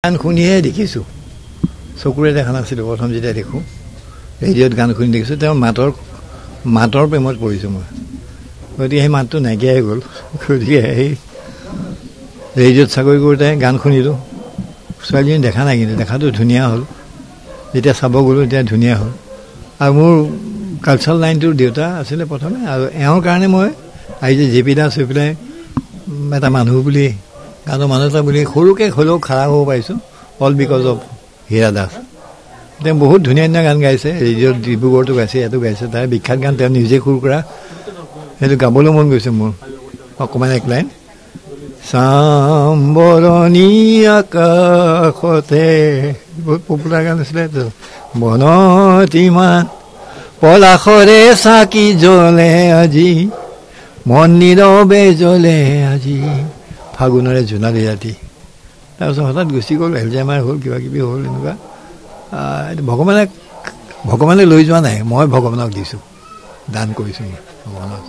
গান শুনিহে দেখিছোঁ, চকুৰে দেখা নাছিলোঁ। প্ৰথম যেতিয়া দেখোঁ ৰেডিঅ'ত গান শুনি দেখিছোঁ, তেওঁ মাতৰ প্ৰেমত পৰিছোঁ মই। গতিকে সেই মাতটো নাইকিয়া হৈ গ'ল। গতিকে সেই ৰেডিঅ'ত চাকৰি কৰোঁতে গান শুনিলোঁ। ছোৱালীজনী দেখা নাই, কিন্তু দেখাটো ধুনীয়া হ'ল। যেতিয়া চাব গ'লোঁ তেতিয়া ধুনীয়া হ'ল। আৰু মোৰ কালচাৰেল লাইনটোৰ দেউতা আছিলে প্ৰথমে, আৰু এওঁৰ কাৰণে মই আজি যে জে পি দাস হৈ পেলাই এটা মানুহ বুলি, গানৰ মানুহ এটা বুলি সৰুকৈ হ'লেও খাৰা হ'ব পাৰিছোঁ, অল বিকজ অফ হীৰা দাস। তেওঁ বহুত ধুনীয়া ধুনীয়া গান গাইছে, ৰেডিঅ'ত ডিব্ৰুগড়তো গাইছে, ইয়াতো গাইছে। তাৰ বিখ্যাত গান তেওঁ নিজে সুৰ কৰা, সেইটো গাবলৈ মন গৈছে মোৰ। অকণমান এক লাইন চাম্বৰণী আকাশতে, বহুত পপুলাৰ গান আছিলে। বনত ইমান পলাশৰে চাকি জ্বলে আজি, মন নীৰৱে জ্বলে আজি, ফাগুণৰে জোনালী ৰাতি। তাৰপিছত হঠাৎ গুচি গ'ল, এলজাইমাৰ হ'ল, কিবা কিবি হ'ল, এনেকুৱা। ভগৱানে লৈ যোৱা নাই, মই ভগৱানক দিছোঁ, দান কৰিছোঁ মই ভগৱানক।